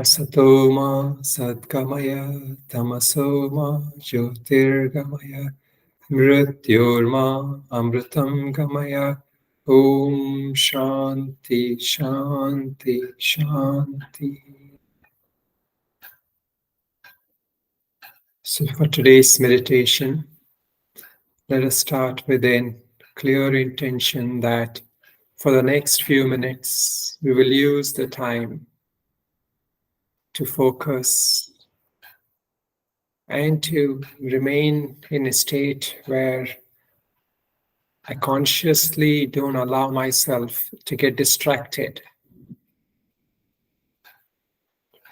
Asatoma Sadgamaya Tamasoma Jyotirgamaya Mrityorma Amritam Gamaya. Om Shanti Shanti Shanti. So for today's meditation, let us start with a clear intention that for the next few minutes, we will use the time to focus and to remain in a state where I consciously don't allow myself to get distracted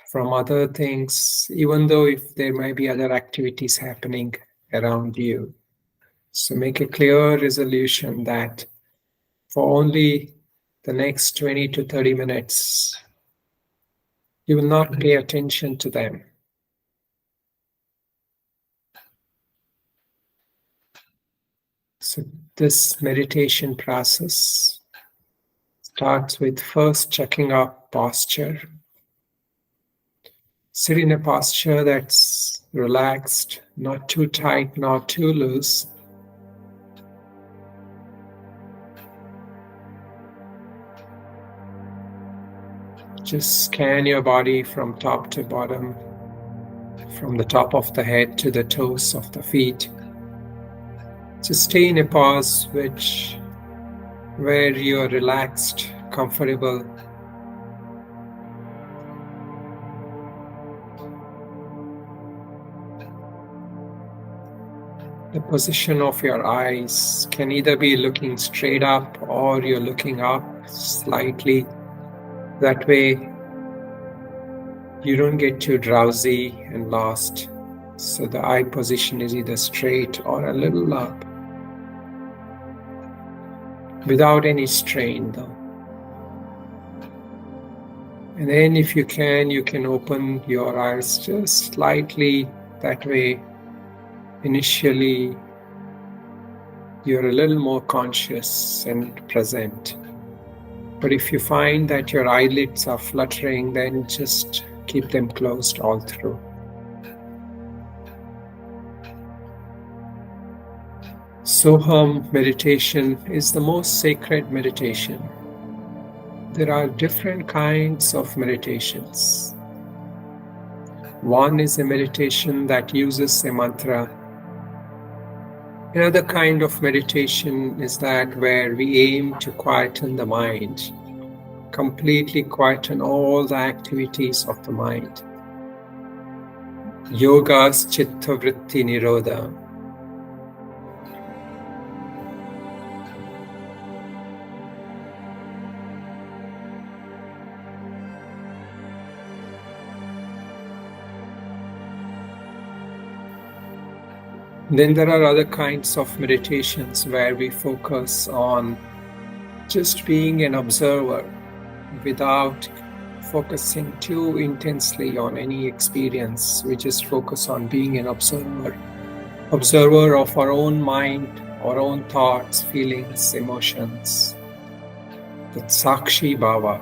from other things, even though if there might be other activities happening around you. So make a clear resolution that for only the next 20 to 30 minutes, you will not pay attention to them. So this meditation process starts with first checking up posture. Sit in a posture that's relaxed, not too tight, not too loose. Just scan your body from top to bottom, from the top of the head to the toes of the feet. Just stay in a pose where you are relaxed, comfortable. The position of your eyes can either be looking straight up or you're looking up slightly. That way, you don't get too drowsy and lost. So the eye position is either straight or a little up, without any strain though. And then if you can open your eyes just slightly. That way, initially, you're a little more conscious and present. But if you find that your eyelids are fluttering, then just keep them closed all through. Soham meditation is the most sacred meditation. There are different kinds of meditations. One is a meditation that uses a mantra. Another kind of meditation is that where we aim to quieten the mind, completely quieten all the activities of the mind. Yoga's chitta vritti nirodha. Then there are other kinds of meditations where we focus on just being an observer without focusing too intensely on any experience. We just focus on being an observer of our own mind, our own thoughts, feelings, emotions. That's Sakshi Bhava.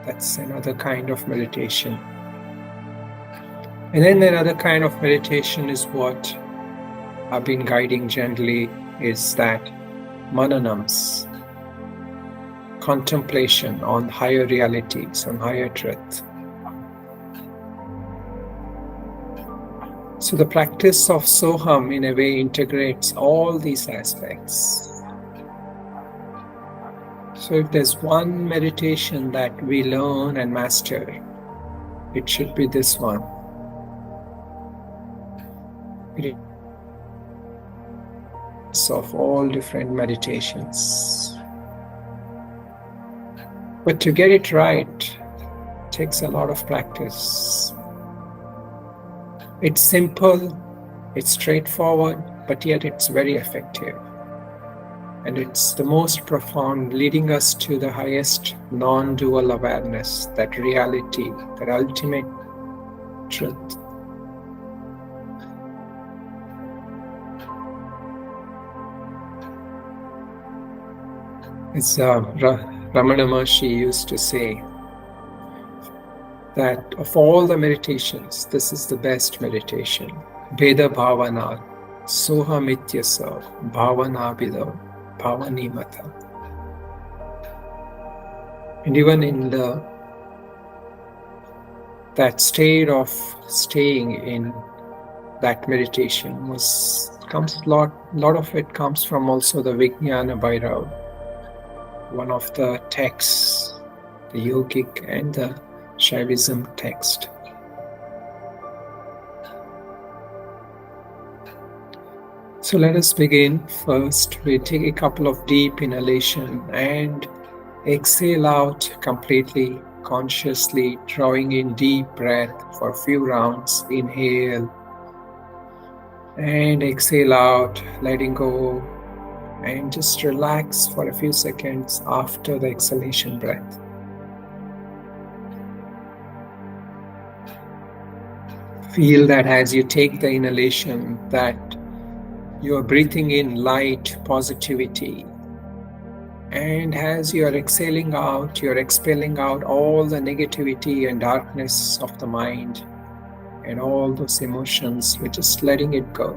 That's another kind of meditation. And then another kind of meditation is what I've been guiding gently, is that mananams, contemplation on higher realities, on higher truth. So the practice of Soham in a way integrates all these aspects. So if there's one meditation that we learn and master, it should be this one. It of all different meditations. But to get it right takes a lot of practice. It's simple, it's straightforward, but yet it's very effective. And it's the most profound, leading us to the highest non-dual awareness, that reality, that ultimate truth. As Ramana Maharshi used to say, that of all the meditations, this is the best meditation. Veda Bhavana, Soha Mityasa, Bhavana Vida, Bhavanimata. And even in that state of staying in that meditation lot of it comes from also the Vijnana Bhairav, one of the texts, the yogic and the Shaivism text. So let us begin. First, we take a couple of deep inhalation and exhale out completely, consciously, drawing in deep breath for a few rounds. Inhale and exhale out, letting go, and just relax for a few seconds after the exhalation breath. Feel that as you take the inhalation, that you are breathing in light, positivity. And as you are exhaling out, you're expelling out all the negativity and darkness of the mind and all those emotions. You're just letting it go.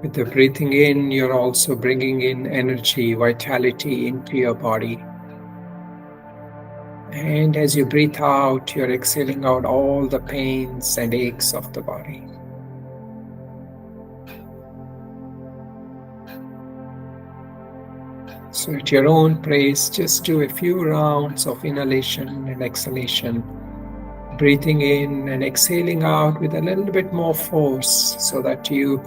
With the breathing in, you're also bringing in energy, vitality into your body. And as you breathe out, you're exhaling out all the pains and aches of the body. So at your own pace, just do a few rounds of inhalation and exhalation, breathing in and exhaling out with a little bit more force so that you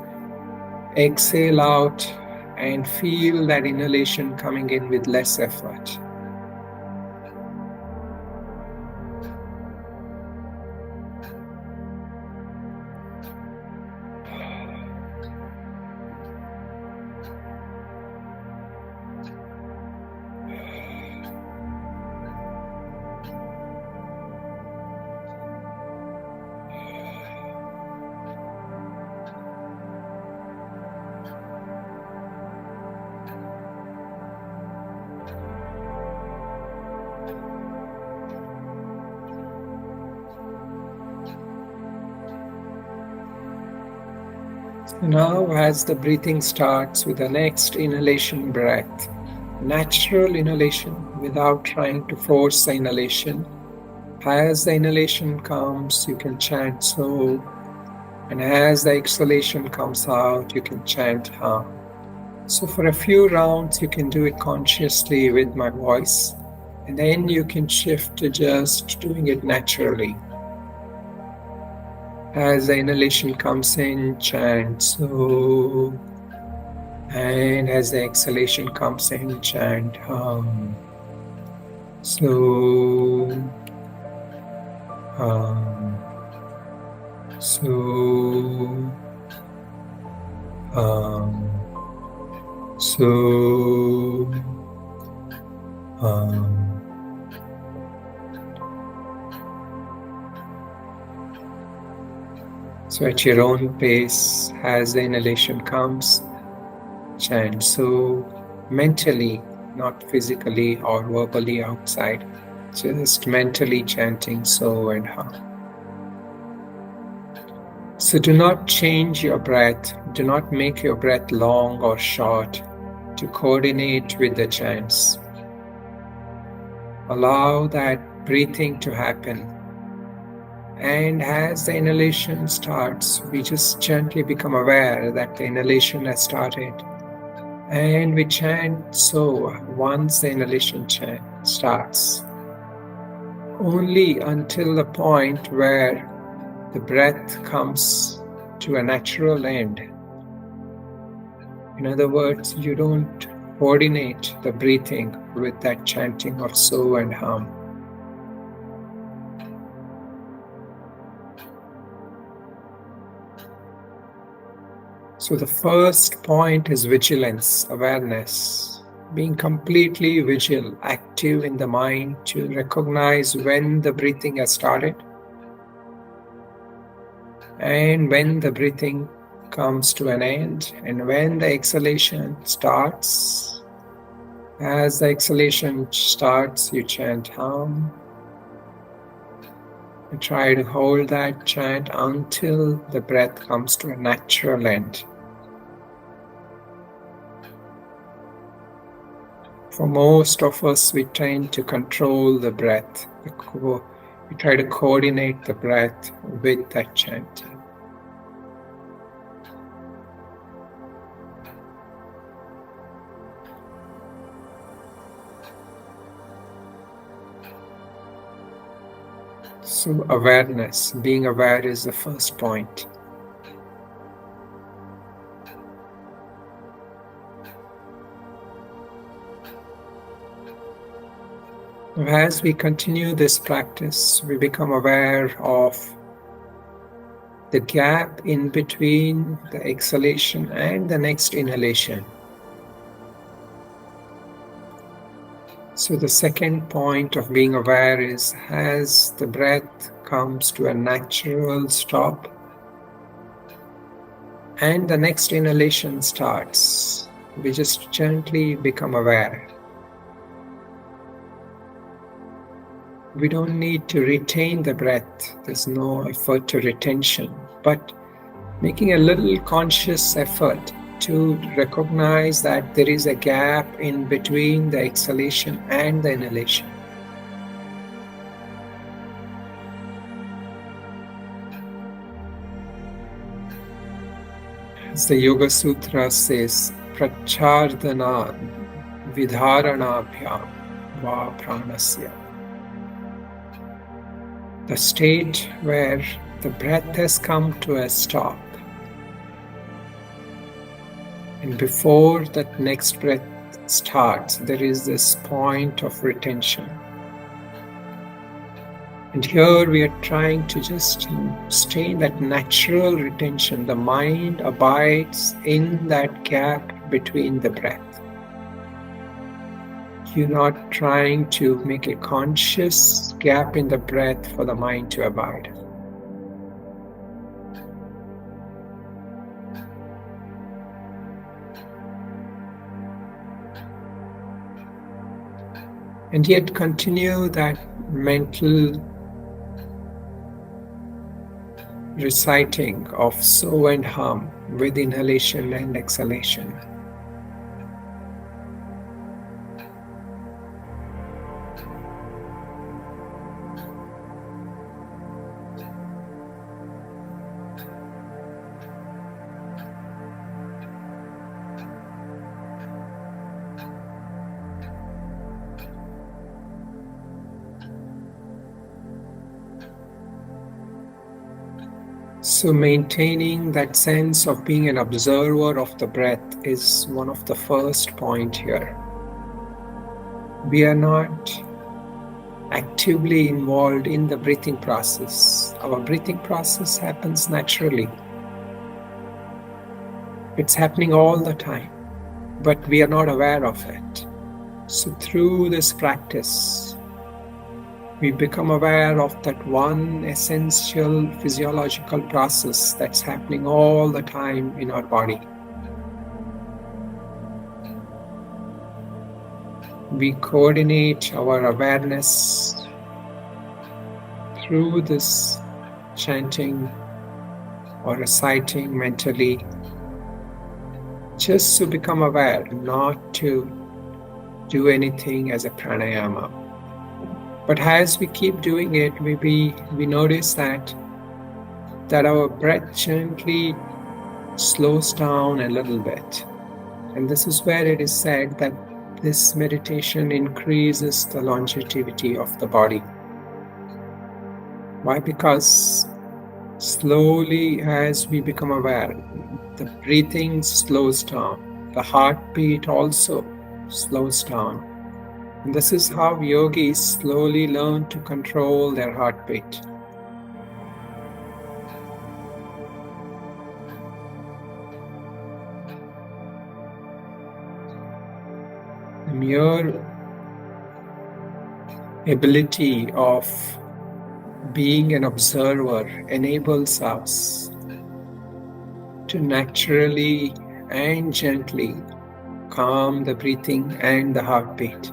exhale out and feel that inhalation coming in with less effort. Now, as the breathing starts with the next inhalation breath, natural inhalation without trying to force the inhalation. As the inhalation comes, you can chant so, and as the exhalation comes out, you can chant Hum. So for a few rounds, you can do it consciously with my voice, and then you can shift to just doing it naturally. As the inhalation comes in, chant so, and as the exhalation comes in, chant Hum. So, Hum. So, Hum. So, Hum. So at your own pace, as the inhalation comes, chant so mentally, not physically or verbally outside, just mentally chanting so and Hum. So do not change your breath, do not make your breath long or short to coordinate with the chants. Allow that breathing to happen. And as the inhalation starts, we just gently become aware that the inhalation has started. And we chant so once the inhalation chant starts. Only until the point where the breath comes to a natural end. In other words, you don't coordinate the breathing with that chanting of so and Hum. So the first point is vigilance, awareness, being completely vigil, active in the mind to recognize when the breathing has started and when the breathing comes to an end and when the exhalation starts. As the exhalation starts, you chant Hum. And try to hold that chant until the breath comes to a natural end. For most of us, we tend to control the breath. We try to coordinate the breath with that chanting. So awareness, being aware is the first point. As we continue this practice, we become aware of the gap in between the exhalation and the next inhalation. So the second point of being aware is as the breath comes to a natural stop and the next inhalation starts, we just gently become aware. We don't need to retain the breath. There's no effort to retention, but making a little conscious effort to recognize that there is a gap in between the exhalation and the inhalation. As the Yoga Sutra says, Prachardana Vidharanabhyam Va Pranasya. The state where the breath has come to a stop. And before that next breath starts, there is this point of retention. And here we are trying to just stay in that natural retention. The mind abides in that gap between the breath. You're not trying to make a conscious gap in the breath for the mind to abide. And yet continue that mental reciting of so and hum with inhalation and exhalation. So maintaining that sense of being an observer of the breath is one of the first points here. We are not actively involved in the breathing process. Our breathing process happens naturally. It's happening all the time, but we are not aware of it. So through this practice, we become aware of that one essential physiological process that's happening all the time in our body. We coordinate our awareness through this chanting or reciting mentally, just to become aware, not to do anything as a pranayama. But as we keep doing it, we notice that our breath gently slows down a little bit. And this is where it is said that this meditation increases the longevity of the body. Why? Because slowly as we become aware, the breathing slows down. The heartbeat also slows down. And this is how yogis slowly learn to control their heartbeat. The mere ability of being an observer enables us to naturally and gently calm the breathing and the heartbeat.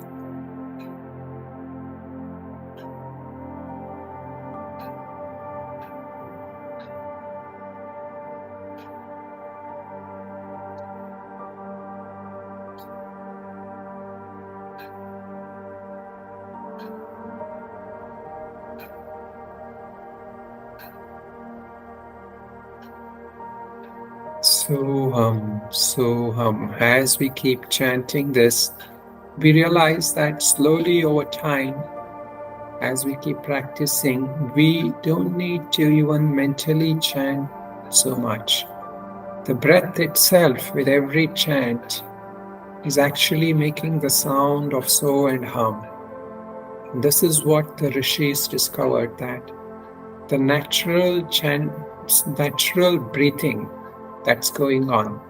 So as we keep chanting this, we realize that slowly over time, as we keep practicing, we don't need to even mentally chant so much. The breath itself, with every chant, is actually making the sound of so and hum. And this is what the rishis discovered, that the natural breathing that's going on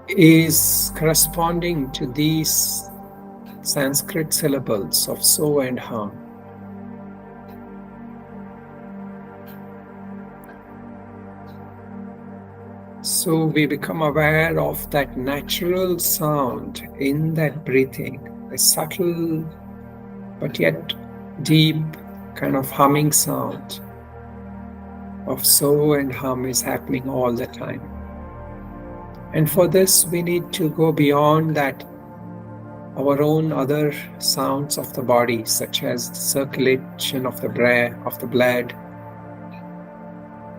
is corresponding to these Sanskrit syllables of so and hum. So we become aware of that natural sound in that breathing, a subtle but yet deep kind of humming sound of so and hum is happening all the time. And for this, we need to go beyond that, our own other sounds of the body, such as the circulation of the blood,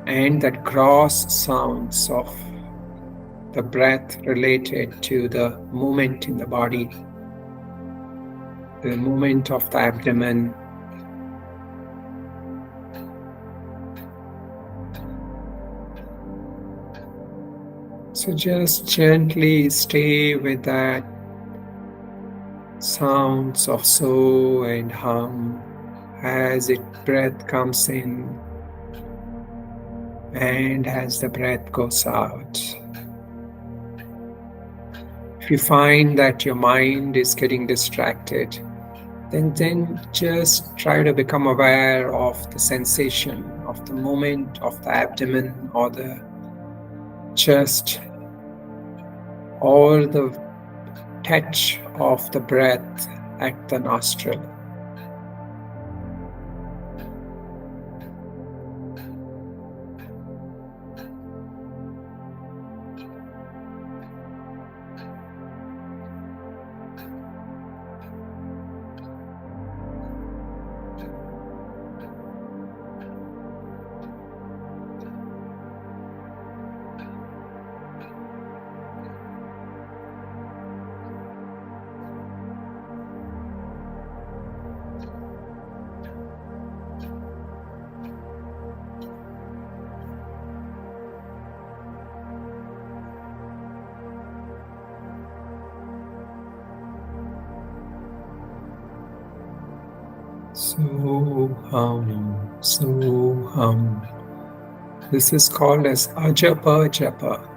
and that gross sounds of the breath related to the movement in the body, the movement of the abdomen. So just gently stay with that sounds of so and hum as breath comes in and as the breath goes out. If you find that your mind is getting distracted, then just try to become aware of the sensation of the movement of the abdomen or the chest, or the touch of the breath at the nostril. So hum. This is called as ajapa japa.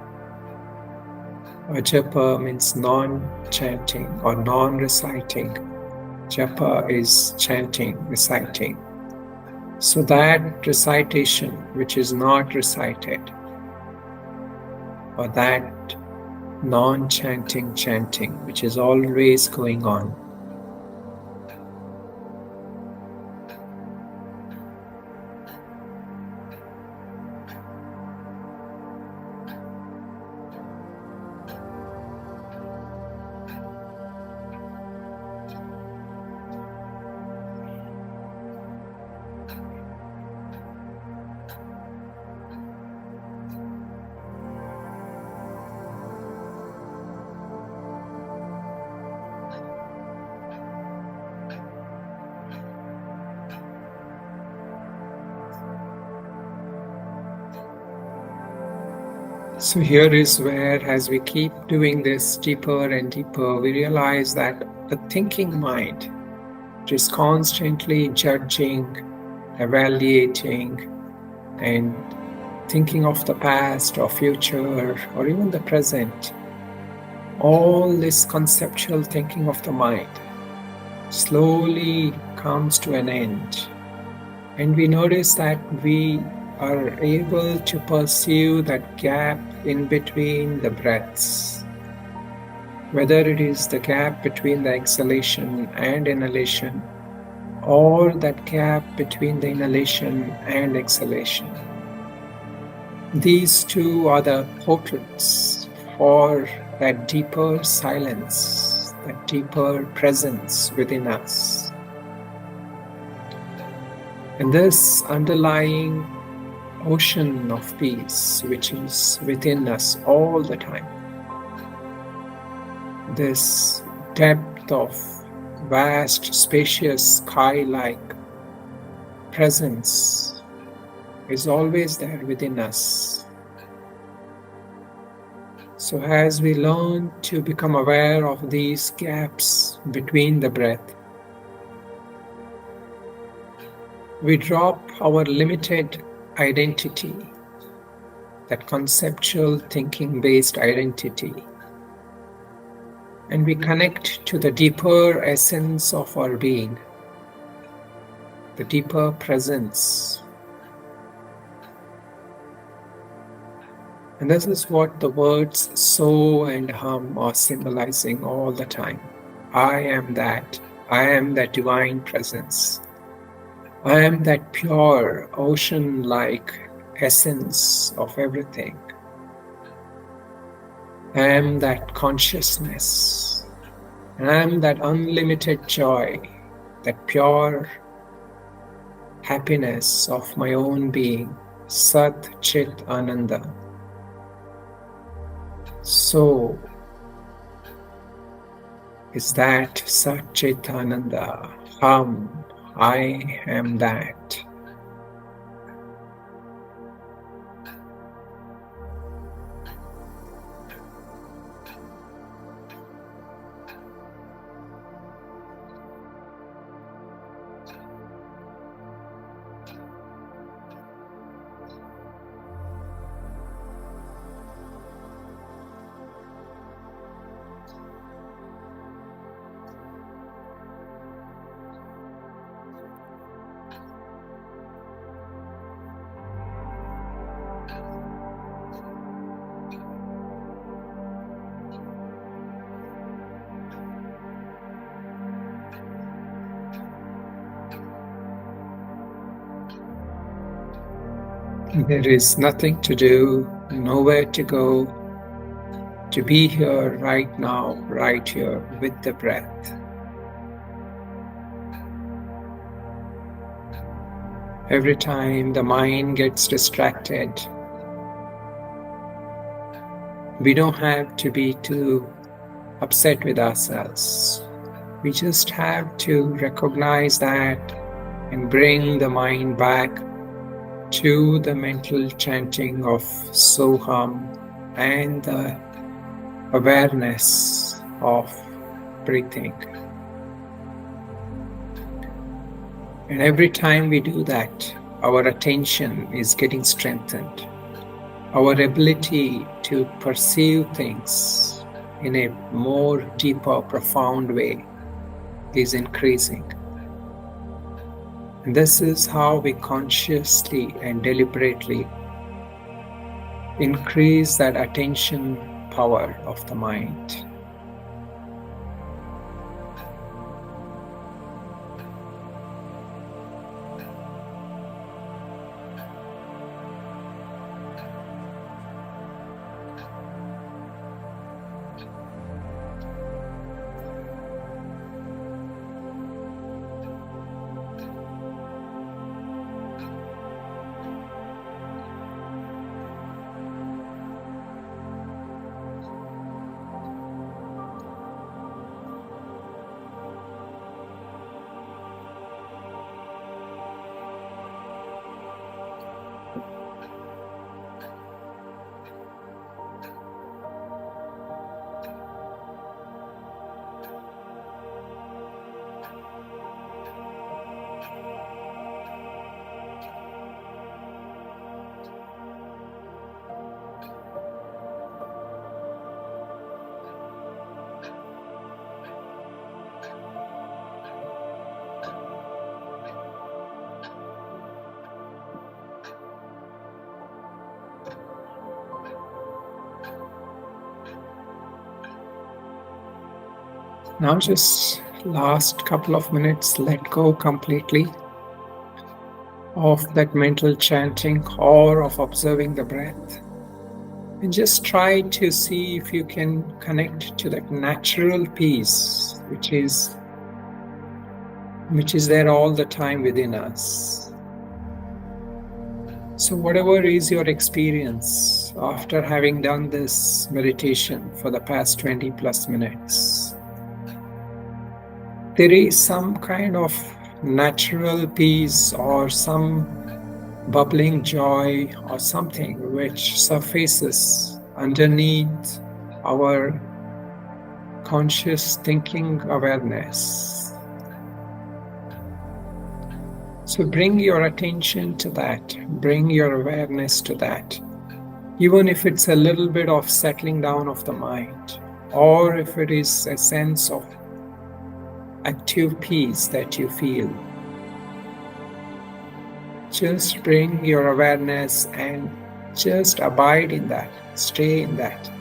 Ajapa means non-chanting or non-reciting. Japa is chanting, reciting. So that recitation which is not recited, or that non-chanting chanting which is always going on, so here is where, as we keep doing this deeper and deeper, we realize that the thinking mind, which is constantly judging, evaluating, and thinking of the past or future or even the present, all this conceptual thinking of the mind slowly comes to an end. And we notice that we are able to perceive that gap in between the breaths, whether it is the gap between the exhalation and inhalation, or that gap between the inhalation and exhalation. These two are the portals for that deeper silence, that deeper presence within us. And this underlying ocean of peace which is within us all the time. This depth of vast, spacious, sky-like presence is always there within us. So as we learn to become aware of these gaps between the breath, we drop our limited identity, that conceptual thinking-based identity, and we connect to the deeper essence of our being, the deeper presence. And this is what the words so and hum are symbolizing all the time. I am that divine presence. I am that pure, ocean-like essence of everything. I am that consciousness. And I am that unlimited joy, that pure happiness of my own being, Sat Chit Ananda. So is that Sat Chit Ananda, I am that. There is nothing to do, nowhere to go, to be here right now, right here with the breath. Every time the mind gets distracted, we don't have to be too upset with ourselves. We just have to recognize that and bring the mind back to the mental chanting of Soham and the awareness of breathing. And every time we do that, our attention is getting strengthened. Our ability to perceive things in a more deeper, profound way is increasing. And this is how we consciously and deliberately increase that attention power of the mind. Now just last couple of minutes, let go completely of that mental chanting or of observing the breath. And just try to see if you can connect to that natural peace which is there all the time within us. So, whatever is your experience after having done this meditation for the past 20 plus minutes, there is some kind of natural peace or some bubbling joy or something which surfaces underneath our conscious thinking awareness. So bring your attention to that, bring your awareness to that, even if it's a little bit of settling down of the mind, or if it is a sense of active peace that you feel. Just bring your awareness and just abide in that, stay in that.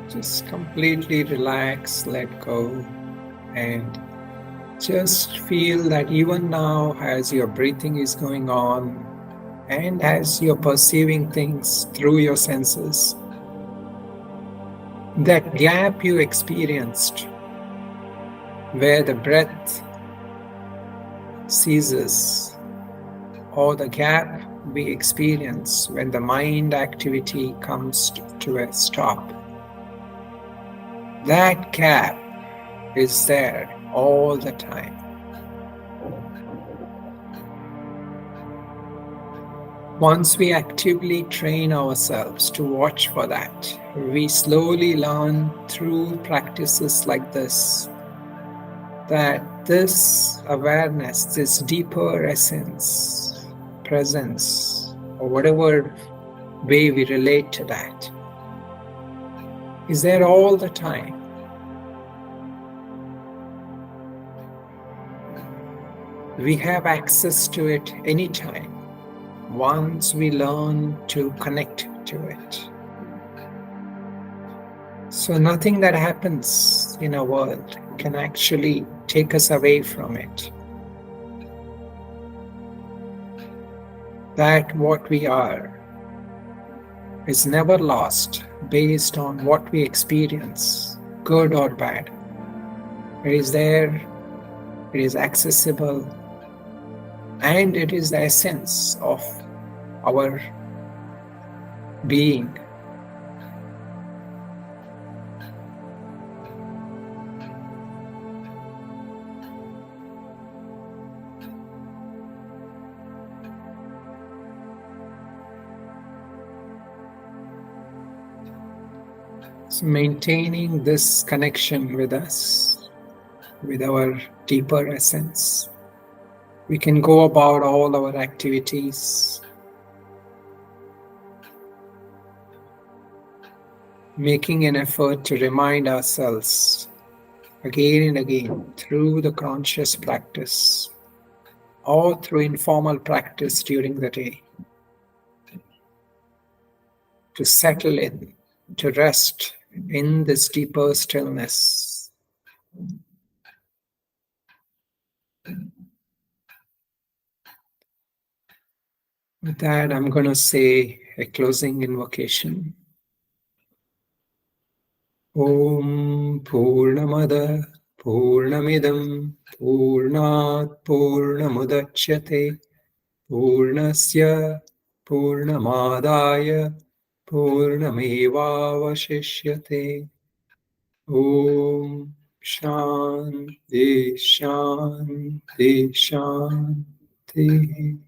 Just completely relax, let go, and just feel that even now, as your breathing is going on, and as you're perceiving things through your senses, that gap you experienced where the breath ceases, or the gap we experience when the mind activity comes to a stop, that gap is there all the time. Once we actively train ourselves to watch for that, we slowly learn through practices like this that this awareness, this deeper essence, presence, or whatever way we relate to that, is there all the time. We have access to it anytime once we learn to connect to it. So nothing that happens in our world can actually take us away from it. That what we are is never lost based on what we experience, good or bad. It is there, it is accessible, and it is the essence of our being. So maintaining this connection with us, with our deeper essence, we can go about all our activities, making an effort to remind ourselves again and again through the conscious practice or through informal practice during the day, to settle in, to rest in this deeper stillness. With that, I'm going to say a closing invocation. Om Purnamada Purnamidam Purnat Purnamudachyate Purnasya Purnamadaya Purnamevavashishyate. Om Shanti Shanti Shanti.